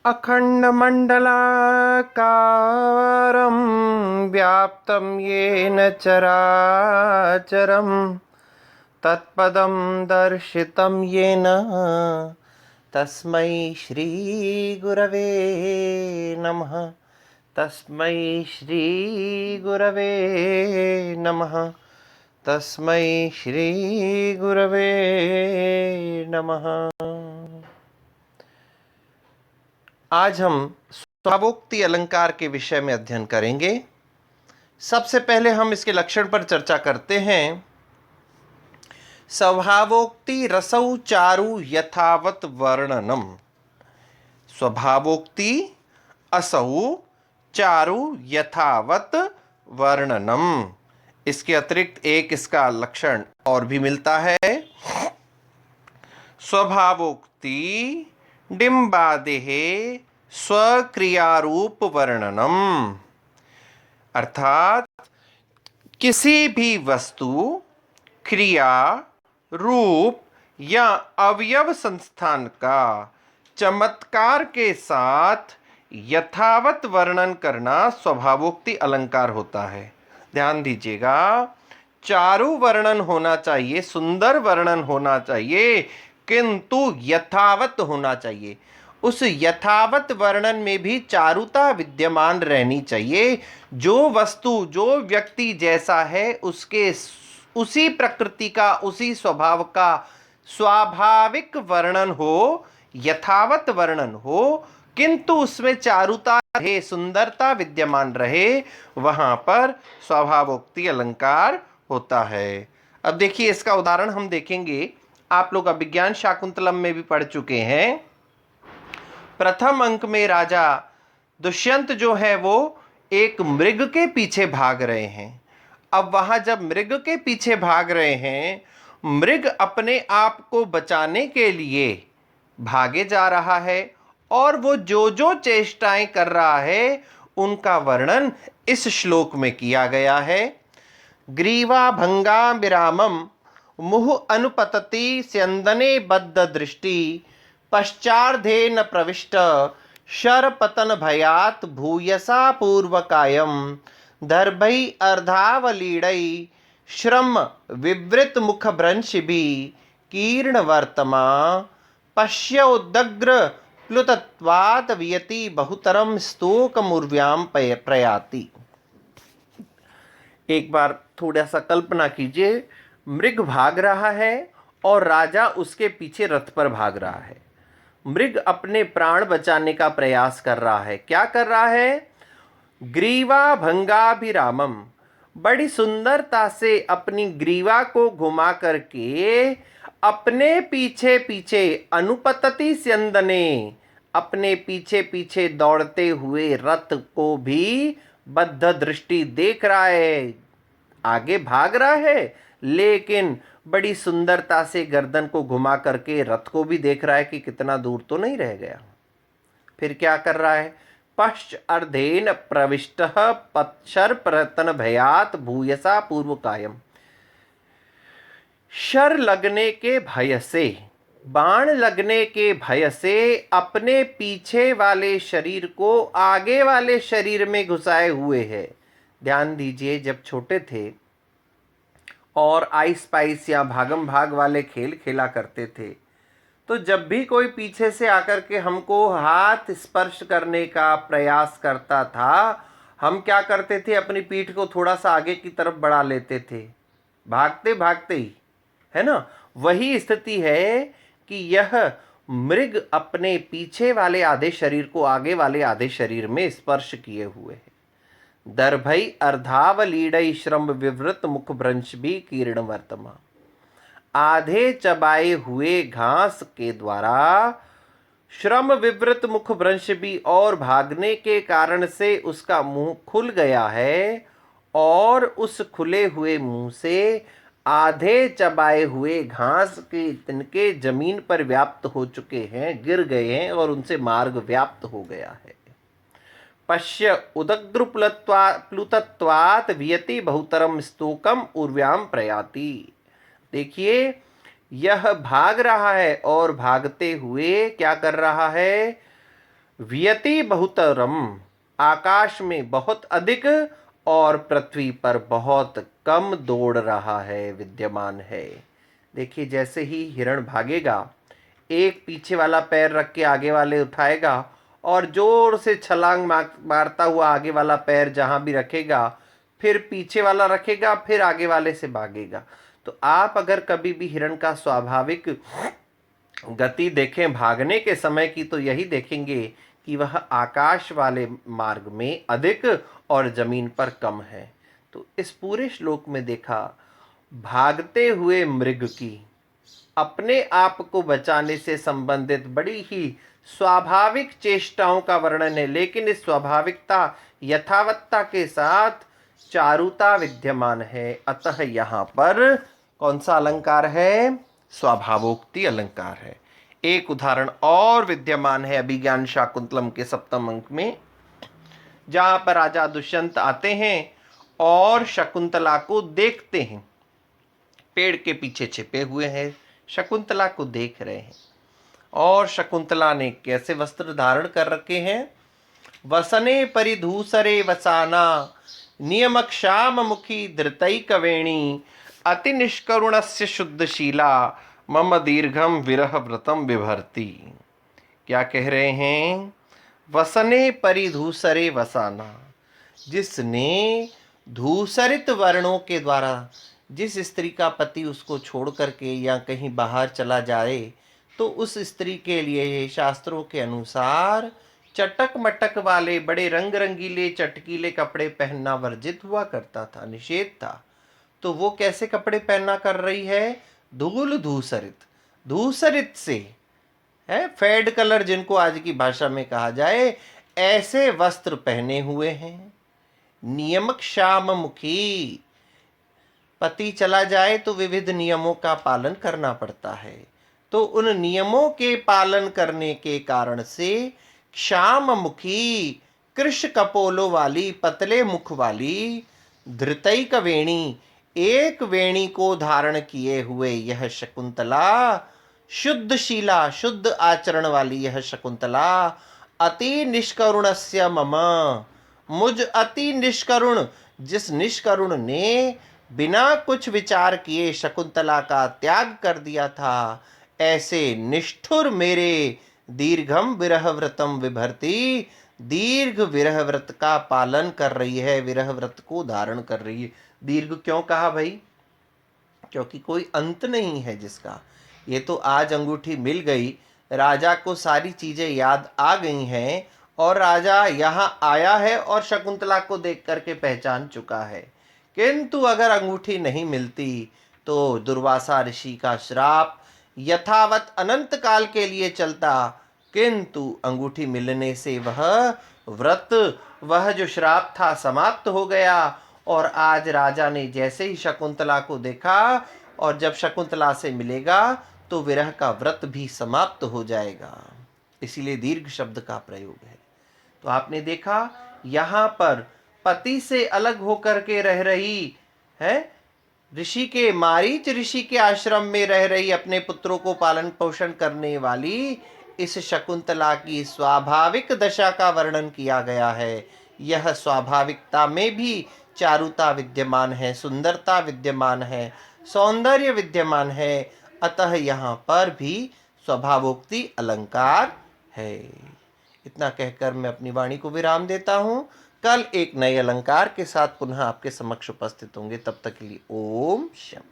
अखण्डमण्डलाकारं व्याप्तं येन चराचरं तत्पदं दर्शितं येन तस्मै श्रीगुरवे नमः। तस्मै श्रीगुरवे नमः। तस्मै श्रीगुरवे नमः। आज हम स्वभावोक्ति अलंकार के विषय में अध्ययन करेंगे। सबसे पहले हम इसके लक्षण पर चर्चा करते हैं। स्वभावोक्ति रसौ चारु यथावत वर्णनम। स्वभावोक्ति असौ चारु यथावत वर्णनम। इसके अतिरिक्त एक इसका लक्षण और भी मिलता है। स्वभावोक्ति डिम्बादेः स्वक्रियारूप वर्णनम। अर्थात किसी भी वस्तु, क्रिया, रूप या अवयव संस्थान का चमत्कार के साथ यथावत वर्णन करना स्वभावोक्ति अलंकार होता है। ध्यान दीजिएगा, चारु वर्णन होना चाहिए, सुंदर वर्णन होना चाहिए, किंतु यथावत होना चाहिए। उस यथावत वर्णन में भी चारुता विद्यमान रहनी चाहिए। जो वस्तु, जो व्यक्ति जैसा है उसके उसी प्रकृति का, उसी स्वभाव का स्वाभाविक वर्णन हो, यथावत वर्णन हो, किंतु उसमें चारुता रहे, सुंदरता विद्यमान रहे, वहां पर स्वभावोक्ति अलंकार होता है। अब देखिए, इसका उदाहरण हम देखेंगे। आप लोग अभिज्ञान शाकुंतलम में भी पढ़ चुके हैं। प्रथम अंक में राजा दुष्यंत जो है वो एक मृग के पीछे भाग रहे हैं। अब वहां जब मृग के पीछे भाग रहे हैं, मृग अपने आप को बचाने के लिए भागे जा रहा है और वो जो जो चेष्टाएं कर रहा है उनका वर्णन इस श्लोक में किया गया है। ग्रीवा भंगा विरामम मुहु अनुपतति स्यंदने बद्ध दृष्टि पश्चार्धे न प्रविष्ट शरपतन भयात भूयसा पूर्वकायम दर्भै अर्धावलीडै श्रम विवृत मुख भ्रंशिभि कीर्ण वर्तमा पश्य उदग्र प्लुतत्वात् वियति बहुतरम स्तोकमुर्व्याम प्रयाति। एक बार थोड़ा सा कल्पना कीजिए, मृग भाग रहा है और राजा उसके पीछे रथ पर भाग रहा है। मृग अपने प्राण बचाने का प्रयास कर रहा है। क्या कर रहा है? ग्रीवा भंगाभिरामम, बड़ी सुंदरता से अपनी ग्रीवा को घुमा करके अपने पीछे पीछे अनुपतति स्यंदने, अपने पीछे पीछे दौड़ते हुए रथ को भी बद्ध दृष्टि देख रहा है। आगे भाग रहा है लेकिन बड़ी सुंदरता से गर्दन को घुमा करके रथ को भी देख रहा है कि कितना दूर तो नहीं रह गया। फिर क्या कर रहा है? पश्च अर्धेन प्रविष्ट पत्शर प्रतन भयात भूयसा पूर्व कायम। शर लगने के भय से, बाण लगने के भय से अपने पीछे वाले शरीर को आगे वाले शरीर में घुसाए हुए है। ध्यान दीजिए, जब छोटे थे और आइस पाइस या भागम भाग वाले खेल खेला करते थे, तो जब भी कोई पीछे से आकर के हमको हाथ स्पर्श करने का प्रयास करता था, हम क्या करते थे? अपनी पीठ को थोड़ा सा आगे की तरफ बढ़ा लेते थे, भागते भागते ही, है ना। वही स्थिति है कि यह मृग अपने पीछे वाले आधे शरीर को आगे वाले आधे शरीर में स्पर्श किए हुए है। दर्भै अर्धावलीडै श्रम विवृत मुख भ्रंश भी कीर्ण वर्तमा, आधे चबाए हुए घास के द्वारा श्रम विवृत मुख भ्रंश भी, और भागने के कारण से उसका मुंह खुल गया है और उस खुले हुए मुंह से आधे चबाए हुए घास के तिनके जमीन पर व्याप्त हो चुके हैं, गिर गए हैं और उनसे मार्ग व्याप्त हो गया है। पश्य उदग्र प्लुतत्वात् वियति बहुतरम स्तूकम उर्व्याम प्रयाति। देखिए, यह भाग रहा है और भागते हुए क्या कर रहा है? वियति बहुतरम, आकाश में बहुत अधिक और पृथ्वी पर बहुत कम दौड़ रहा है, विद्यमान है। देखिए जैसे ही हिरण भागेगा, एक पीछे वाला पैर रख के आगे वाले उठाएगा और जोर से छलांग मारता हुआ आगे वाला पैर जहां भी रखेगा, फिर पीछे वाला रखेगा, फिर आगे वाले से भागेगा। तो आप अगर कभी भी हिरण का स्वाभाविक गति देखें भागने के समय की, तो यही देखेंगे कि वह आकाश वाले मार्ग में अधिक और जमीन पर कम है। तो इस पूरे श्लोक में देखा, भागते हुए मृग की अपने आप को बचाने से संबंधित बड़ी ही स्वाभाविक चेष्टाओं का वर्णन है, लेकिन इस स्वाभाविकता यथावत्ता के साथ चारुता विद्यमान है। अतः यहाँ पर कौन सा अलंकार है? स्वाभावोक्ति अलंकार है। एक उदाहरण और विद्यमान है अभिज्ञान शाकुंतलम के 7वें अंक में, जहां पर राजा दुष्यंत आते हैं और शकुंतला को देखते हैं। पेड़ के पीछे छिपे हुए हैं, शकुंतला को देख रहे हैं। और शकुंतला ने कैसे वस्त्र धारण कर रखे हैं? वसने परिधूसरे वसाना, नियमक्षाम मुखी धृतैक वेणी, अति निष्करुणस्य शुद्धशीला, मम दीर्घम विरह व्रतम बिभर्ति। क्या कह रहे हैं? वसने परिधूसरे वसाना, जिसने धूसरित वर्णों के द्वारा, जिस स्त्री का पति उसको छोड़ करके या कहीं बाहर चला जाए, तो उस स्त्री के लिए शास्त्रों के अनुसार चटक मटक वाले बड़े रंग रंगीले चटकीले कपड़े पहनना वर्जित हुआ करता था, निषेध था। तो वो कैसे कपड़े पहनना कर रही है? धूल धूसरित, धूसरित से है, फेड कलर जिनको आज की भाषा में कहा जाए, ऐसे वस्त्र पहने हुए हैं। नियमक श्याम मुखी, पति चला जाए तो विविध नियमों का पालन करना पड़ता है। तो उन नियमों के पालन करने के कारण से श्याम मुखी, कृष्ण कपोलों वाली, पतले मुख वाली, धृतैक वेणी, एक वेणी को धारण किए हुए यह शकुंतला, शुद्धशीला, शुद्ध आचरण वाली यह शकुंतला, अति निष्करुणस्य मम, मुझ अति निष्करुण, जिस निष्करुण ने बिना कुछ विचार किए शकुंतला का त्याग कर दिया था, ऐसे निष्ठुर मेरे दीर्घम विरह व्रतम विभर्ति, दीर्घ विरह व्रत का पालन कर रही है, विरह व्रत को धारण कर रही है। दीर्घ क्यों कहा भाई? क्योंकि कोई अंत नहीं है जिसका। ये तो आज अंगूठी मिल गई, राजा को सारी चीजें याद आ गई हैं और राजा यहाँ आया है और शकुंतला को देख करके पहचान चुका है। किंतु अगर अंगूठी नहीं मिलती तो दुर्वासा ऋषि का श्राप यथावत अनंत काल के लिए चलता, किंतु अंगूठी मिलने से वह व्रत, वह जो श्राप था समाप्त हो गया। और आज राजा ने जैसे ही शकुंतला को देखा, और जब शकुंतला से मिलेगा तो विरह का व्रत भी समाप्त हो जाएगा। इसीलिए दीर्घ शब्द का प्रयोग है। तो आपने देखा यहाँ पर पति से अलग होकर के रह रही है, ऋषि के, मारीच ऋषि के आश्रम में रह रही, अपने पुत्रों को पालन पोषण करने वाली इस शकुंतला की स्वाभाविक दशा का वर्णन किया गया है। यह स्वाभाविकता में भी चारुता विद्यमान है, सुंदरता विद्यमान है, सौंदर्य विद्यमान है। अतः यहाँ पर भी स्वभावोक्ति अलंकार है। इतना कहकर मैं अपनी वाणी को विराम देता हूँ। कल एक नए अलंकार के साथ पुनः आपके समक्ष उपस्थित होंगे। तब तक के लिए ओम शम।